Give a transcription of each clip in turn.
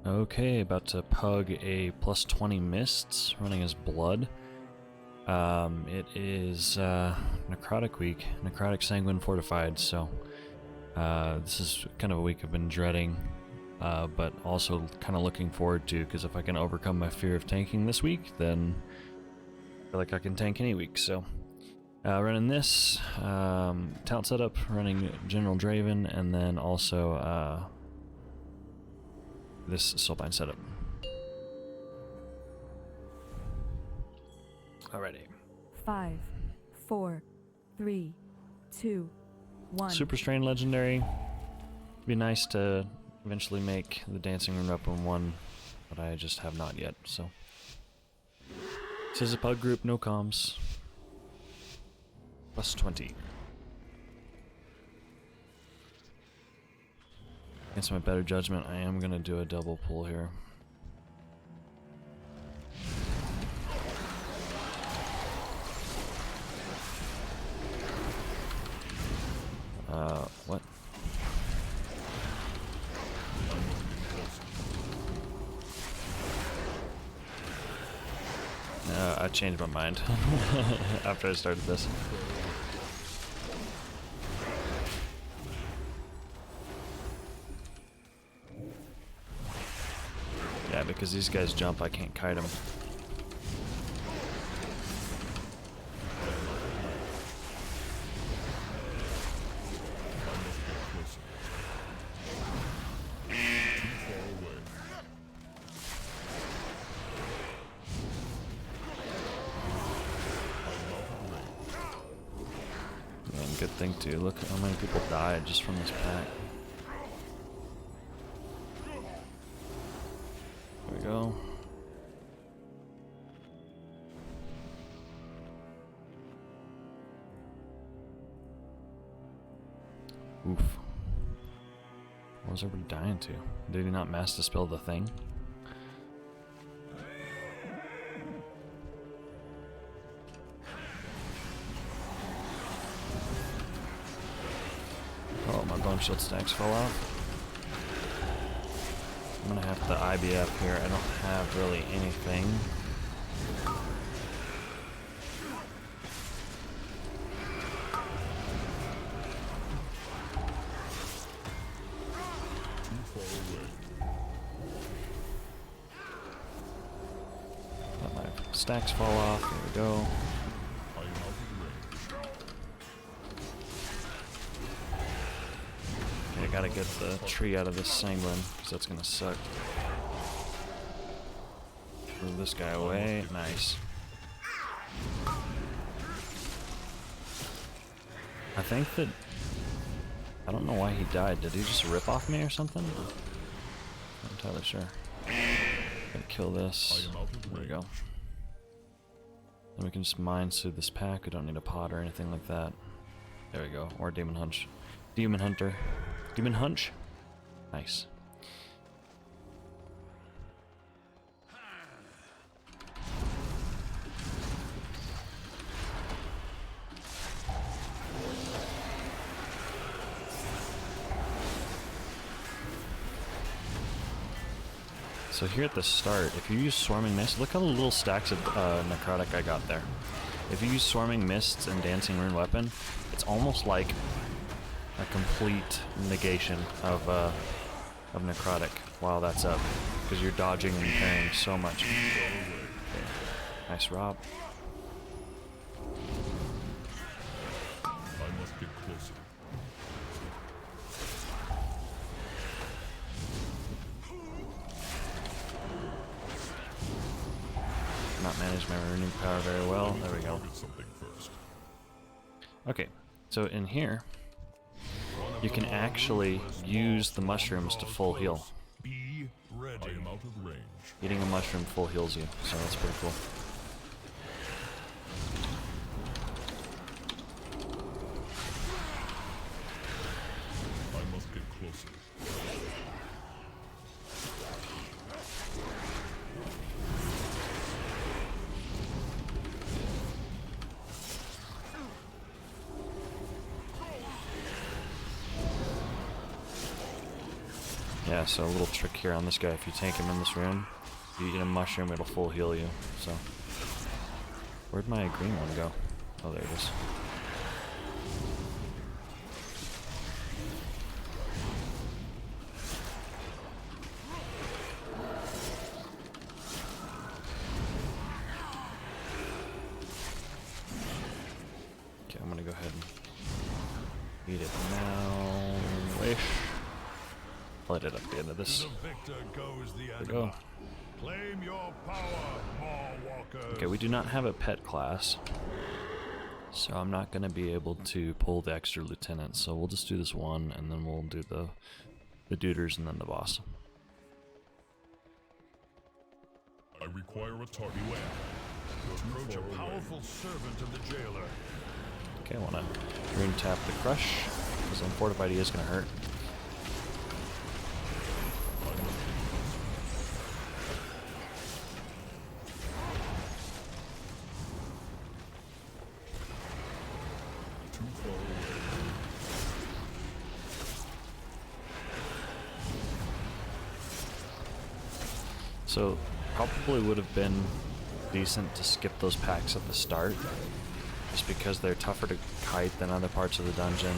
Okay, about to pug a plus 20 mists, running as blood. It is Necrotic week, Necrotic, Sanguine, Fortified, so this is kind of a week I've been dreading, but also kind of looking forward to, because if I can overcome my fear of tanking this week, then I feel like I can tank any week. So running this, talent setup, running General Draven, and then also this Soulbind setup. Alrighty. 5, 4, 3, 2, 1. Super Strain Legendary. Be nice to eventually make the Dancing Rune Weapon 1, but I just have not yet, so. This is a pug group, no comms. Plus 20. Against my better judgment, I am going to do a double pull here. What? No, I changed my mind after I started this. Yeah, because these guys jump, I can't kite them. Good thing too. Look at how many people died just from this pack. There we go. Oof. What was everybody dying to? Did he not mass dispel the thing? Oh, my bone shield stacks fell off. I'm gonna have the IBF here. I don't have really anything. Let my stacks fall off. There we go. I gotta get the tree out of this Sanguine, because that's gonna suck. Move this guy away. Nice. I think that... I don't know why he died. Did he just rip off me or something? Not entirely sure. Gotta kill this. There we go. Then we can just mine through this pack. We don't need a pot or anything like that. There we go. Or Demon Hunch. Demon Hunter. Demon Hunch. Nice. So here at the start, if you use Swarming Mist, look how little stacks of Necrotic I got there. If you use Swarming Mists and Dancing Rune Weapon, it's almost like a complete negation of Necrotic while that's up, because you're dodging and parrying so much. Okay. Nice Rob. I must get closer. Not manage my renewed power very well. There we go. Okay, so in here, you can actually use the mushrooms to full heal. Be ready. I am out of range. Eating a mushroom full heals you, so that's pretty cool. I must get closer. Yeah, so a little trick here on this guy. If you tank him in this room, you eat a mushroom, it'll full heal you. So, where'd my green one go? Oh, there it is. Okay, I'm gonna go ahead and eat it now. Wish. Light it up at the end of this. To the victor goes the There we go. Claim your power, Maw-walkers. Okay, we do not have a pet class, so I'm not going to be able to pull the extra lieutenant, so we'll just do this one, and then we'll do the duders and then the boss. I require a target. Beware. You approach a powerful servant of the jailer. Okay, I want to rune tap the crush, because on Fortified he is going to hurt. So, probably would have been decent to skip those packs at the start, just because they're tougher to kite than other parts of the dungeon,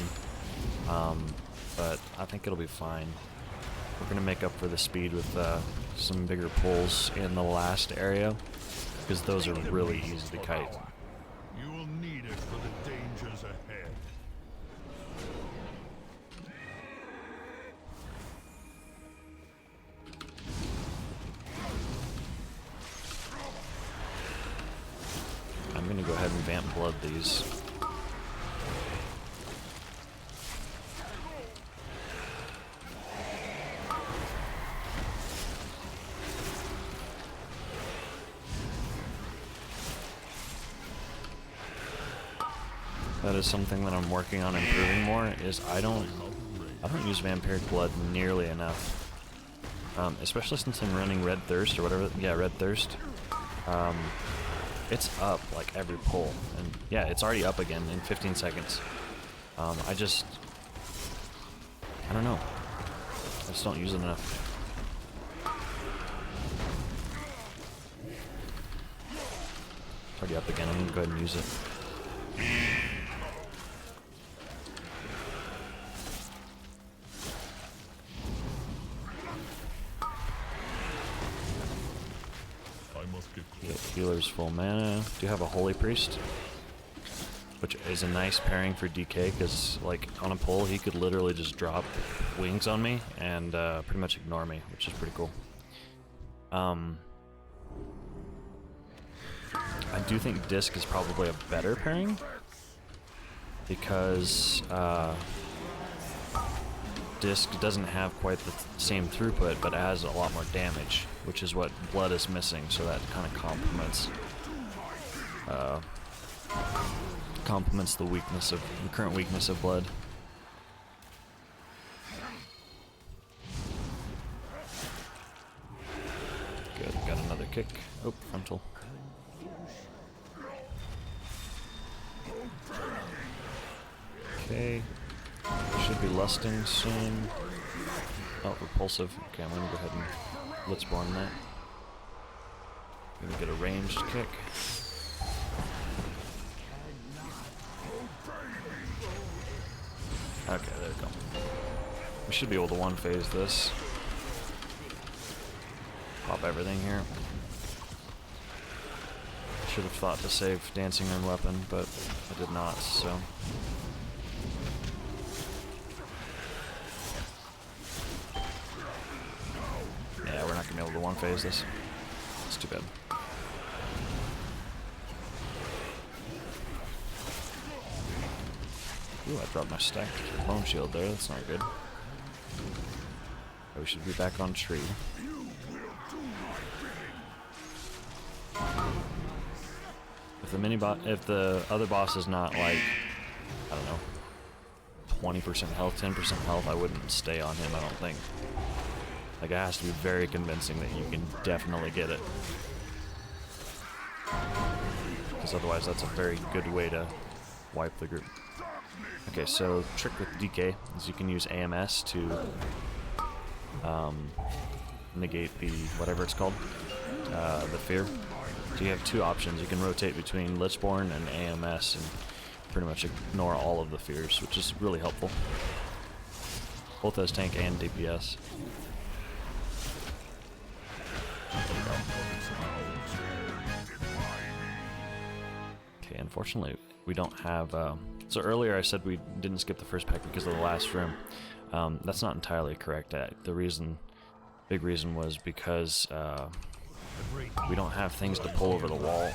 but I think it'll be fine. We're going to make up for the speed with some bigger pulls in the last area, because those are really easy to kite. You will need it for the dangers ahead. I'm going to go ahead and vamp blood these. That is something that I'm working on improving more, is I don't use vampiric blood nearly enough. Especially since I'm running Red Thirst or whatever. Yeah, Red Thirst. It's up like every pull, and yeah, it's already up again in 15 seconds. I don't know. I just don't use it enough. It's already up again. I'm gonna go ahead and use it. Healer's full mana. Do you have a Holy Priest? Which is a nice pairing for DK, because like on a pull he could literally just drop wings on me and pretty much ignore me, which is pretty cool. I do think Disc is probably a better pairing, because Disc doesn't have quite the same throughput, but it has a lot more damage, which is what Blood is missing, so that kind of complements the weakness of the current weakness of Blood. Good, got another kick. Oh, frontal. Okay. Should be lusting soon. Oh, repulsive. Okay, I'm gonna go ahead and Blitzborn that. Gonna get a ranged kick. Okay, there we go. We should be able to one-phase this. Pop everything here. Should have thought to save Dancing Room Weapon, but I did not, so... yeah, we're not gonna be able to one-phase this. It's too bad. Ooh, I dropped my stacked Bone Shield there, that's not good. We should be back on tree. If the other boss is not like, I don't know, 20% health, 10% health, I wouldn't stay on him, I don't think. Like, it has to be very convincing that you can definitely get it. Because otherwise that's a very good way to wipe the group. Okay, so trick with DK is you can use AMS to negate the whatever it's called, the fear. So you have two options. You can rotate between Lichborn and AMS and pretty much ignore all of the fears, which is really helpful. Both as tank and DPS. Okay, unfortunately we don't have... so earlier I said we didn't skip the first pack because of the last room. That's not entirely correct. The big reason was because we don't have things to pull over the wall.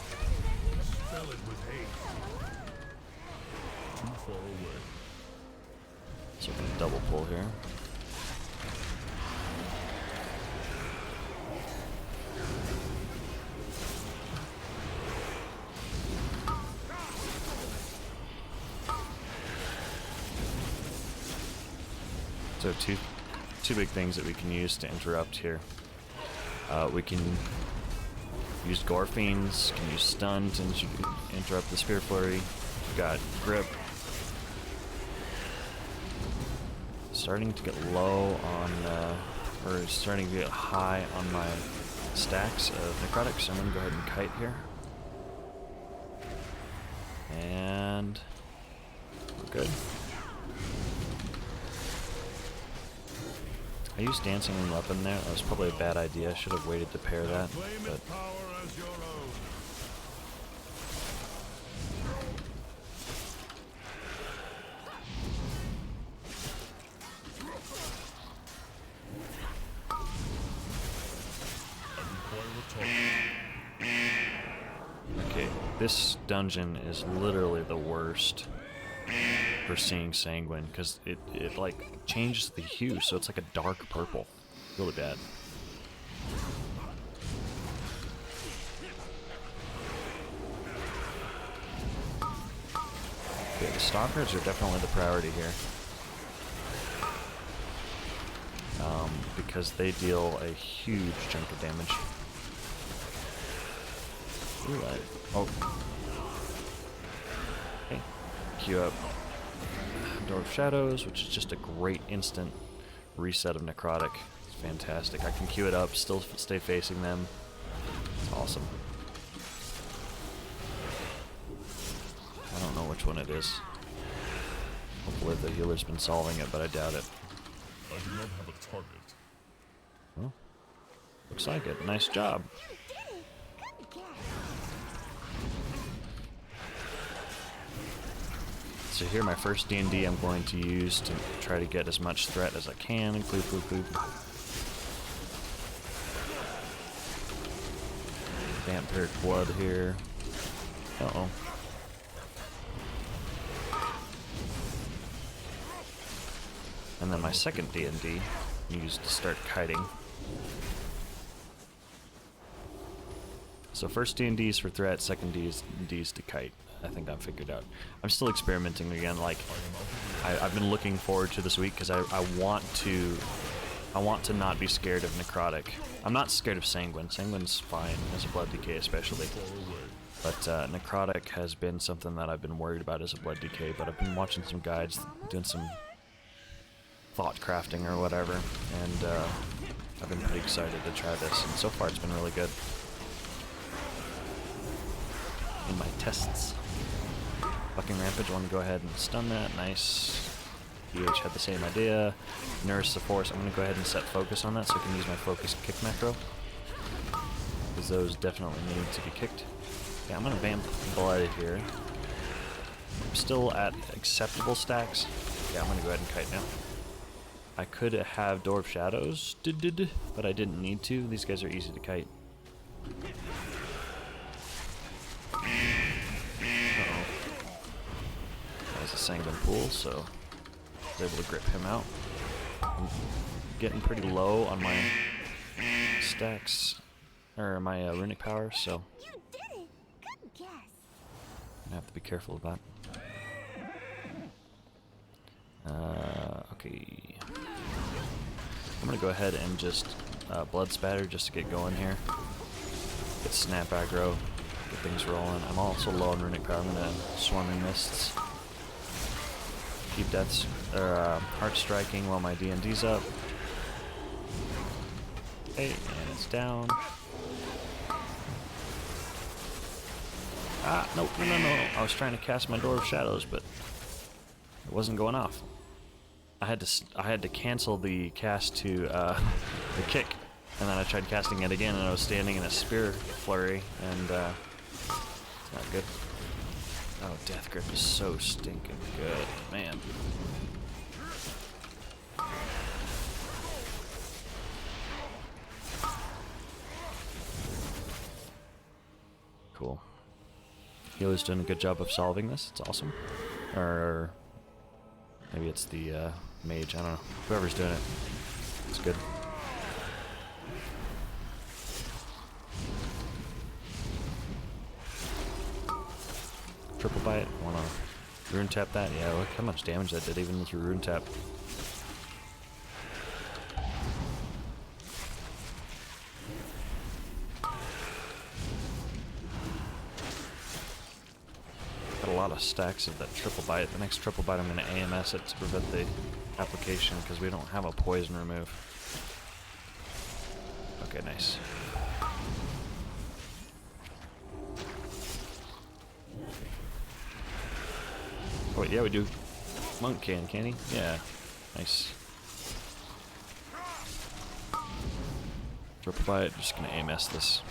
So we're gonna double pull here. So two big things that we can use to interrupt here. We can use Gore Fiends, can use Stun to interrupt the Spear Flurry. We've got Grip. Starting to get low on, or starting to get high on my stacks of Necrotic, so I'm going to go ahead and kite here. And we're good. I used Dancing Weapon there. That was probably a bad idea. I should have waited to pair that. But okay, this dungeon is literally the worst for seeing Sanguine, because it like changes the hue, so it's like a dark purple. Really bad. Okay, the Stalkers are definitely the priority here. Because they deal a huge chunk of damage. Oh. Okay. Queue up Door of Shadows, which is just a great instant reset of Necrotic. It's fantastic. I can queue it up, still stay facing them. It's awesome. I don't know which one it is. Hopefully the healer's been solving it, but I doubt it. I do not have a target. Well, looks like it. Nice job. So here, my first D&D I'm going to use to try to get as much threat as I can. Cloop, cloop, cloop. Vampiric Blood here. Uh-oh. And then my second D&D used to start kiting. So first D&D's for threat, second D&D's to kite. I think I've figured out. I'm still experimenting again. Like, I've been looking forward to this week because I want to not be scared of Necrotic. I'm not scared of Sanguine. Sanguine's fine as a Blood Decay, especially. But Necrotic has been something that I've been worried about as a Blood Decay. But I've been watching some guides, doing some thought crafting or whatever, and I've been pretty excited to try this. And so far, it's been really good. In my tests. Fucking Rampage, want to go ahead and stun that. Nice. PH had the same idea. Nourish the Force. I'm going to go ahead and set focus on that so I can use my focus kick macro. Because those definitely need to be kicked. Yeah, I'm going to vamp Blood here. I'm still at acceptable stacks. Yeah, I'm going to go ahead and kite now. I could have Door of Shadows, but I didn't need to. These guys are easy to kite. A Sanguine pool, so I was able to grip him out. I'm getting pretty low on my stacks, or my runic power, so I'm gonna have to be careful of that. Okay, I'm gonna go ahead and just blood spatter just to get going here. Get snap aggro, get things rolling. I'm also low on runic power. I'm gonna Swarming Mists. Keep deaths or heart striking while my D&D's up. Hey, and it's down. Ah, no. I was trying to cast my Door of Shadows, but it wasn't going off. I had to cancel the cast to the kick, and then I tried casting it again, and I was standing in a spear flurry, and it's not good. Oh, Death Grip is so stinking good, man. Cool. Healer's doing a good job of solving this. It's awesome. Or maybe it's the mage. I don't know. Whoever's doing it, it's good. Triple bite. Wanna rune tap that? Yeah. Look how much damage that did, even with your rune tap. Got a lot of stacks of that triple bite. The next triple bite I'm going to AMS it to prevent the application because we don't have a poison remove. Okay, nice. Oh wait, yeah we do. Monk can he? Yeah. Nice. Triple bite, just going to AMS this.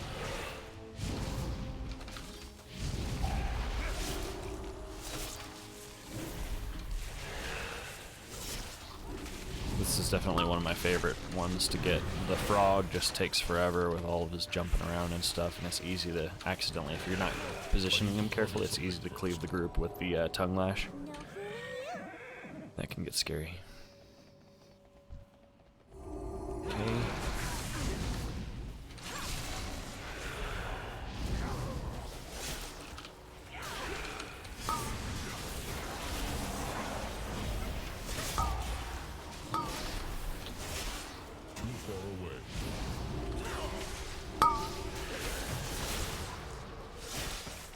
This is definitely one of my favorite ones to get. The frog just takes forever with all of his jumping around and stuff, and it's easy to accidentally, if you're not positioning him carefully, it's easy to cleave the group with the tongue lash. That can get scary. Okay.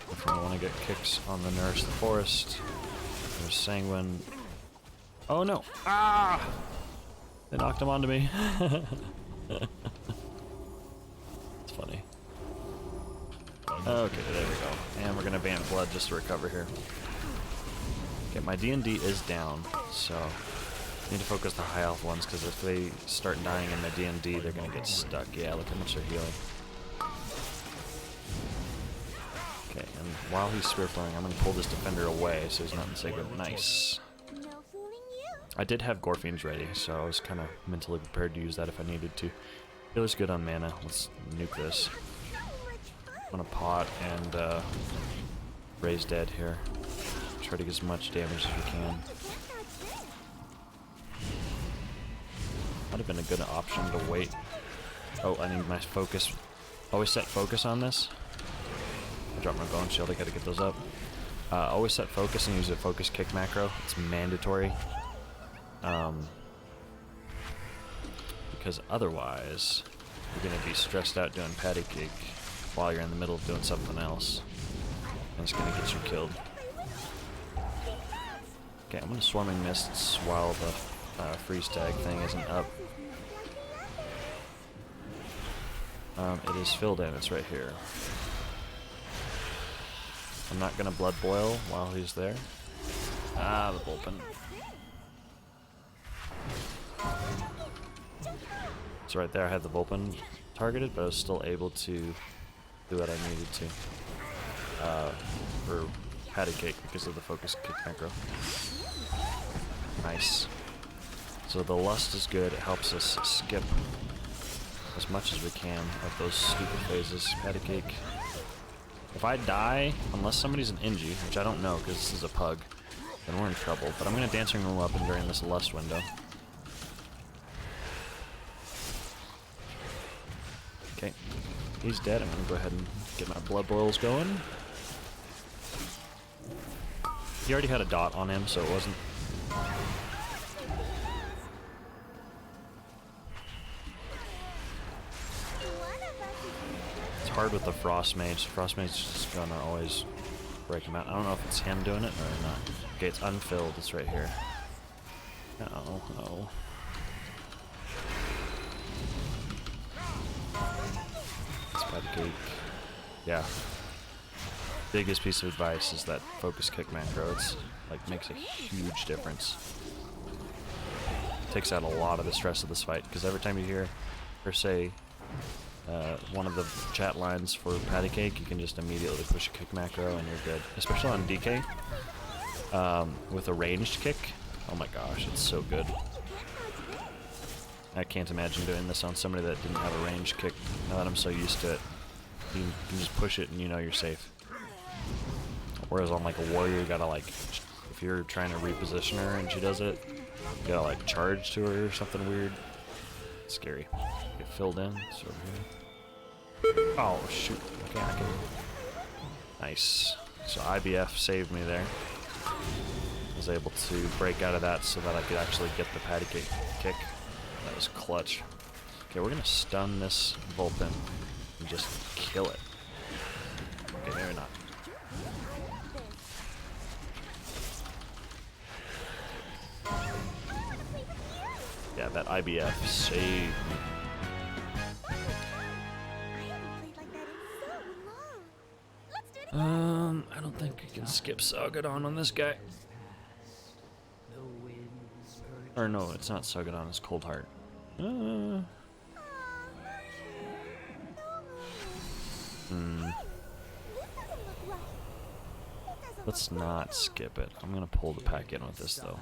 If I want to get kicks on the Nourish the Forest, there's Sanguine. Oh no! Ah! They knocked him onto me. It's funny. Okay, there we go. And we're gonna ban blood just to recover here. Okay, my D&D is down, so I need to focus the high health ones because if they start dying in my D&D, they're gonna get stuck. Yeah, look how much they're healing. Okay, and while he's spear flowing, I'm gonna pull this defender away so he's not in sacred. Nice. I did have Gorfiends ready, so I was kind of mentally prepared to use that if I needed to. Healer's good on mana. Let's nuke this. I'm gonna pot and raise dead here. Try to get as much damage as we can. Might have been a good option to wait. Oh, I need my focus. Always set focus on this. I dropped my bone shield. I gotta get those up. Always set focus and use a focus kick macro. It's mandatory. Because otherwise, you're going to be stressed out doing patty cake while you're in the middle of doing something else. And it's going to get you killed. Okay, I'm going to Swarming Mists while the freeze tag thing isn't up. It is filled in, it's right here. I'm not going to Blood Boil while he's there. Ah, the bullpen. So right there I had the Vulpin targeted, but I was still able to do what I needed to for patty cake because of the focus kick macro. Nice. So the lust is good. It helps us skip as much as we can of those stupid phases. Patty cake. If I die, unless somebody's an Inji, which I don't know because this is a pug, then we're in trouble. But I'm going to Dancing Room up and during this lust window. Okay, he's dead. I'm gonna go ahead and get my blood boils going. He already had a dot on him, so it wasn't. It's hard with the Frost Mage. Frost Mage is just gonna always break him out. I don't know if it's him doing it or not. Okay, it's unfilled. It's right here. Oh. cake. Yeah. Biggest piece of advice is that focus kick macro. It's like makes a huge difference. Takes out a lot of the stress of this fight, because every time you hear or say one of the chat lines for patty cake, you can just immediately push a kick macro and you're good. Especially on DK with a ranged kick. Oh my gosh, it's so good. I can't imagine doing this on somebody that didn't have a ranged kick. Now that I'm so used to it, you can just push it and you know you're safe. Whereas on like a warrior, you gotta like, if you're trying to reposition her and she does it, you gotta like charge to her or something weird. It's scary. Get filled in. It's over here. Oh shoot! Okay, I can. Nice. So IBF saved me there. I was able to break out of that so that I could actually get the patty cake kick. That was clutch. Okay, we're gonna stun this Vulpin and just kill it. Okay, maybe not. Yeah, that IBF saved me. I don't think we can skip Sagadon on this guy. Or no, it's not Sagadon, it's Cold Heart. Let's not skip it. I'm gonna pull the pack in with this though.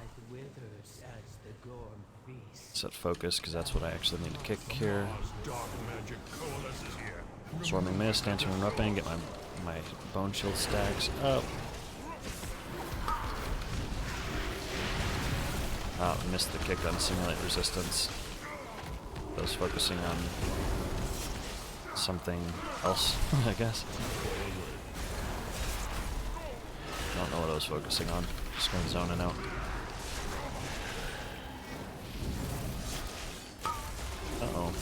Set focus, because that's what I actually need to kick here. Swarming Mist, Dancing Weapon, get my Bone Shield stacks up. Oh, missed the kick on Simulate Resistance. I was focusing on something else, I guess. I don't know what I was focusing on. Just going zoning out. Uh-oh.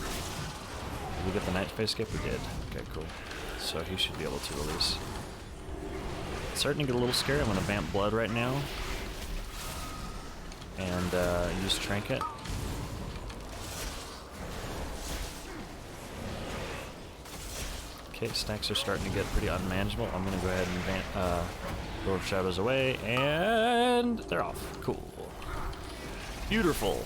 Did we get the Night Phase skip? We did. Okay, cool. So he should be able to release. It's starting to get a little scary. I'm going to vamp Blood right now. And use Trinket. Okay, stacks are starting to get pretty unmanageable. I'm going to go ahead and vamp Dwarf Shadows away. And they're off. Cool. Beautiful.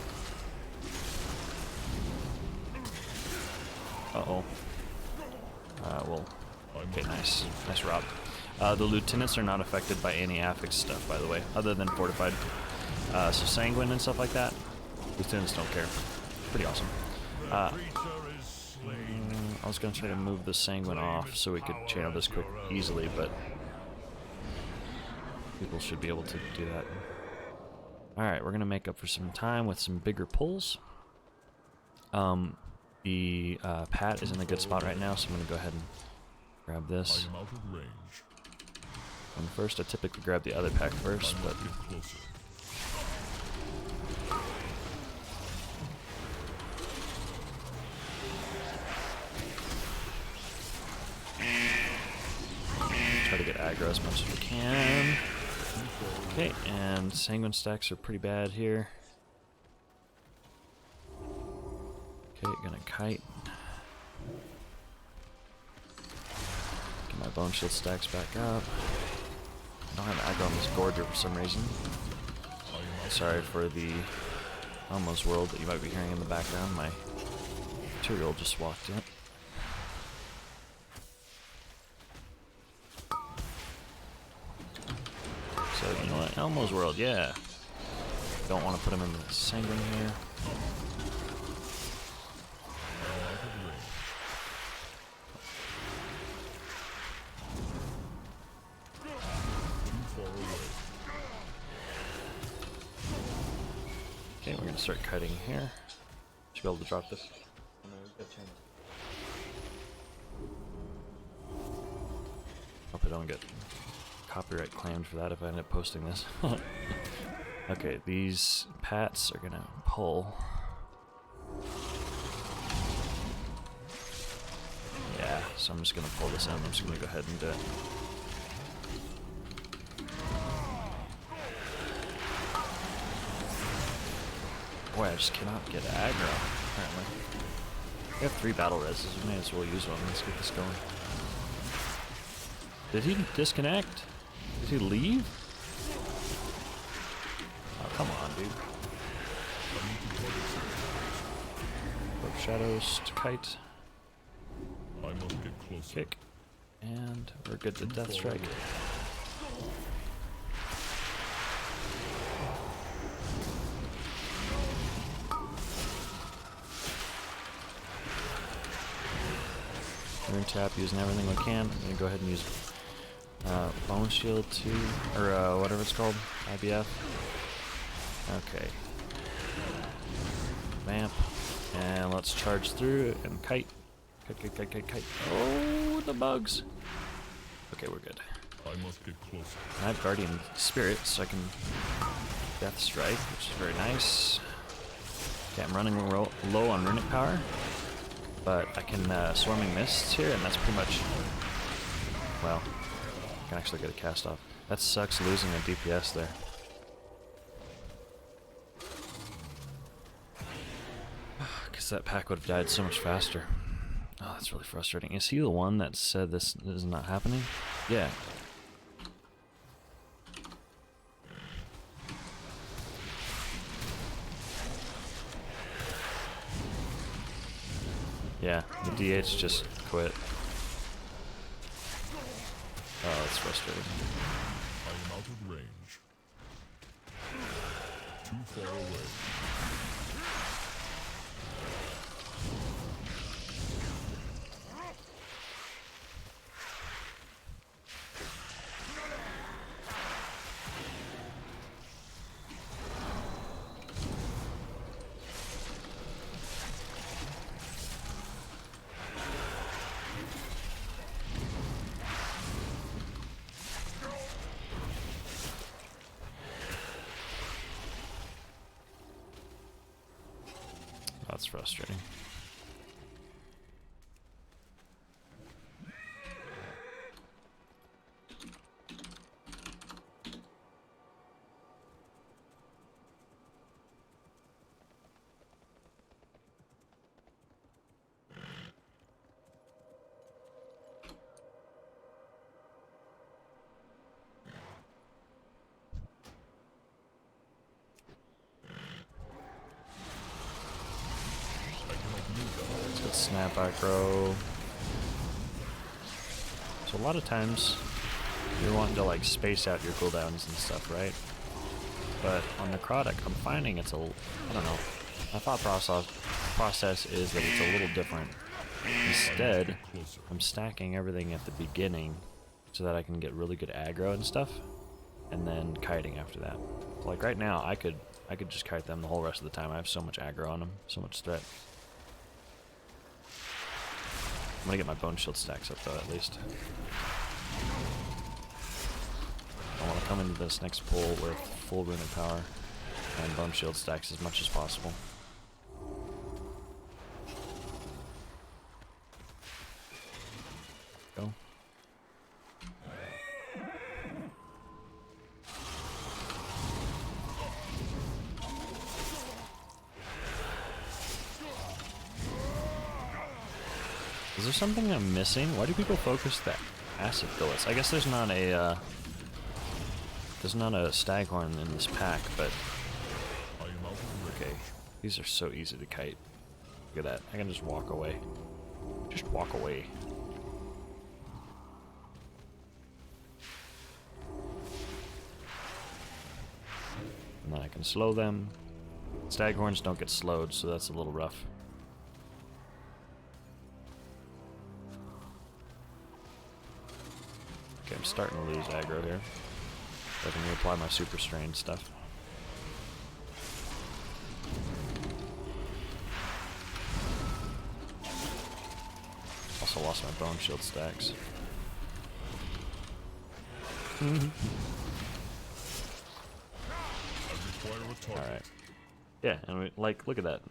Uh-oh. Well, okay, nice. Nice rob. The lieutenants are not affected by any affix stuff, by the way, other than Fortified. So Sanguine and stuff like that, lieutenants don't care. Pretty awesome. I was going to try to move the Sanguine off so we could channel this quick easily, but people should be able to do that. Alright, we're going to make up for some time with some bigger pulls. The Pat is in a good spot right now, so I'm going to go ahead and grab this. And first, I typically grab the other pack first, but try to get aggro as much as we can. Okay, and Sanguine stacks are pretty bad here. Okay, gonna kite. Get my Bone Shield stacks back up. I don't have aggro on this Gorger for some reason. Sorry for the Elmo's World that you might be hearing in the background. My 2-year-old just walked in. So, you know what? Elmo's World, yeah. Don't want to put him in the Sanguine here. Okay, we're going to start kiting here. Should be able to drop this. Hope I don't get copyright claimed for that if I end up posting this. Okay, these Pats are going to pull. Yeah, so I'm just going to pull this in. I'm just going to go ahead and do it. Boy, I just cannot get aggro, apparently. We have 3 battle reses, we may as well use one. Let's get this going. Did he disconnect? Did he leave? Oh, come on, dude. Flip shadows to kite. I must get closer. Kick. And we're good to death strike. We're in tap, using everything we can. I'm gonna go ahead and use Bone Shield 2, or whatever it's called, IBF. Okay. Vamp. And let's charge through and kite. Kite, kite, kite, kite, kite. Oh, the bugs. Okay, we're good. I must get closer. I have Guardian Spirit, so I can Death Strike, which is very nice. Okay, I'm running low on Runic Power, but I can Swarming Mists here, and that's pretty much, well, I can actually get a cast off. That sucks losing a DPS there. Because that pack would have died so much faster. Oh, that's really frustrating. Is he the one that said this is not happening? Yeah. Yeah, the DH just quit. Oh, that's frustrating. I am out of range. Too far away. That's frustrating. Snap aggro. So a lot of times you're wanting to like space out your cooldowns and stuff, right? But on Necrotic, I'm finding it's I don't know. My thought process is that it's a little different. Instead, I'm stacking everything at the beginning so that I can get really good aggro and stuff, and then kiting after that. So like right now, I could just kite them the whole rest of the time. I have so much aggro on them, so much threat. I'm gonna get my Bone Shield stacks up though, at least. I want to come into this next pull with full Runic Power and Bone Shield stacks as much as possible. Go. Is there something I'm missing? Why do people focus the acid billets? I guess there's not a staghorn in this pack, but okay, these are so easy to kite. Look at that! I can just walk away. Just walk away. And then I can slow them. Staghorns don't get slowed, so that's a little rough. Okay, I'm starting to lose aggro here. I can reapply my super strain stuff. Also lost my Bone Shield stacks. Alright. Yeah, and we, like, look at that.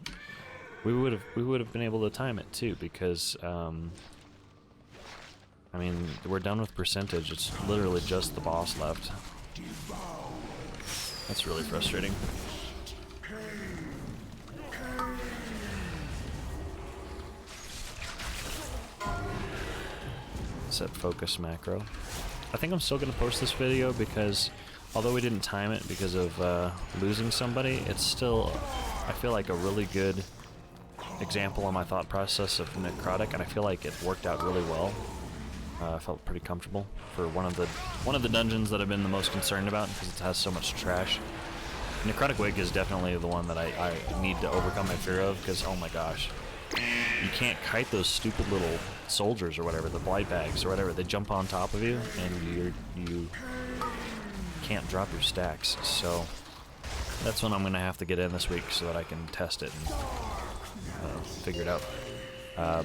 We would have been able to time it too, because I mean, we're done with percentage. It's literally just the boss left. That's really frustrating. Set focus macro. I think I'm still gonna post this video because although we didn't time it because of losing somebody, it's still, I feel like, a really good example of my thought process of Necrotic, and I feel like it worked out really well. I felt pretty comfortable for one of the dungeons that I've been the most concerned about because it has so much trash. Necrotic Wig is definitely the one that I need to overcome my fear of, because oh my gosh, you can't kite those stupid little soldiers or whatever, the blight bags or whatever. They jump on top of you and you can't drop your stacks. So that's when I'm gonna have to get in this week so that I can test it and figure it out.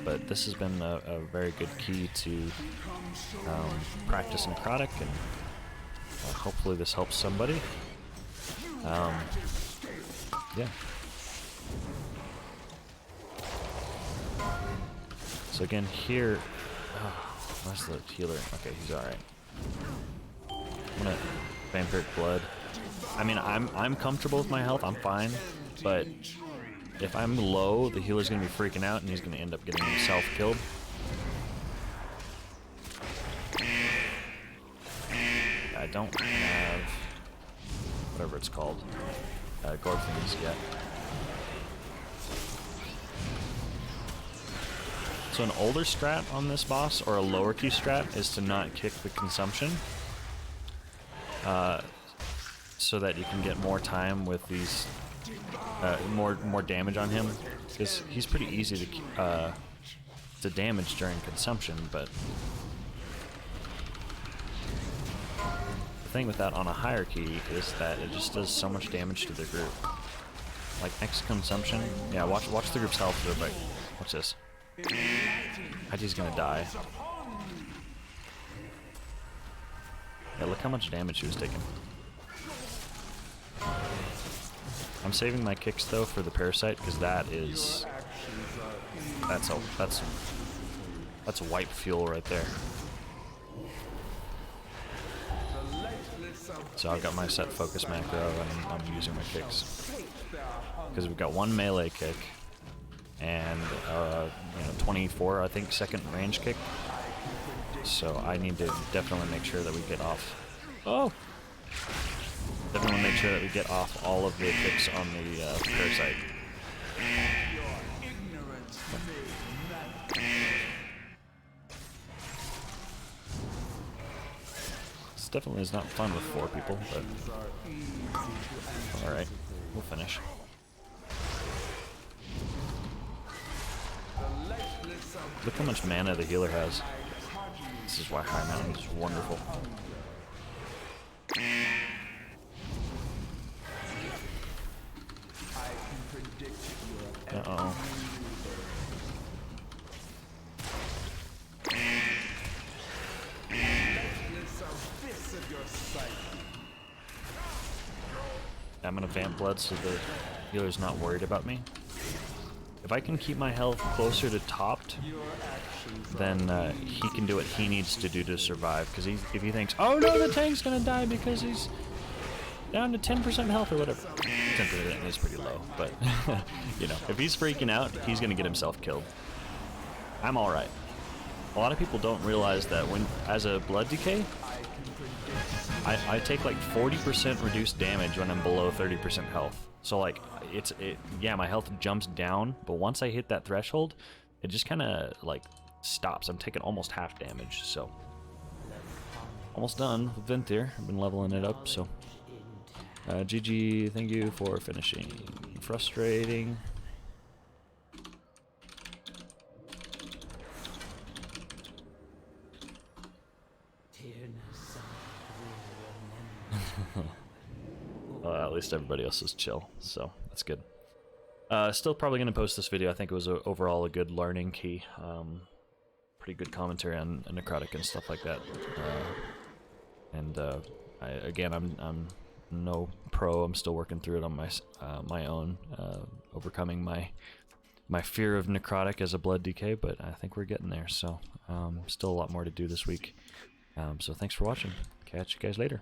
But this has been a very good key to practice Necrotic, and hopefully this helps somebody. Yeah. So again, here, where's the healer? Okay, he's all right. I'm gonna vampiric blood. I mean, I'm comfortable with my health. I'm fine, but if I'm low, the healer's gonna be freaking out, and he's gonna end up getting himself killed. I don't have whatever it's called, Gorfins yet. So an older strat on this boss, or a lower key strat, is to not kick the consumption, so that you can get more time with these, more damage on him, because he's pretty easy to damage during consumption. But the thing with that on a higher key is that it just does so much damage to the group. Like next consumption, yeah. Watch the group's health real quick. Watch this. IG's gonna die. Yeah, look how much damage he was taking. I'm saving my kicks though for the parasite, because that's wipe fuel right there. So I've got my set focus macro, and I'm using my kicks because we've got one melee kick and 24, I think, second range kick. So I need to definitely make sure that we get off. Oh! Definitely make sure that we get off all of the kicks on the parasite. This definitely is not fun with 4 people, but alright, we'll finish. Look how much mana the healer has. This is why High Mountain is wonderful. Uh-oh. I'm gonna vamp blood so the healer's not worried about me. If I can keep my health closer to topped, then he can do what he needs to do to survive. Because if he thinks, oh no, the tank's gonna die because he's down to 10% health or whatever. 10% is pretty low, but you know, if he's freaking out, he's gonna get himself killed. I'm alright. A lot of people don't realize that when, as a blood decay, I take like 40% reduced damage when I'm below 30% health. So like, yeah, my health jumps down, but once I hit that threshold, it just kind of like stops. I'm taking almost half damage, so almost done with Ventir. I've been leveling it up, so GG, thank you for finishing. Frustrating. Well, at least everybody else is chill, so that's good. Still probably going to post this video. I think it was overall a good learning key. Pretty good commentary on Necrotic and stuff like that. Again, I'm no pro. I'm still working through it on my own, overcoming my fear of Necrotic as a blood decay, but I think we're getting there. So still a lot more to do this week. So thanks for watching. Catch you guys later.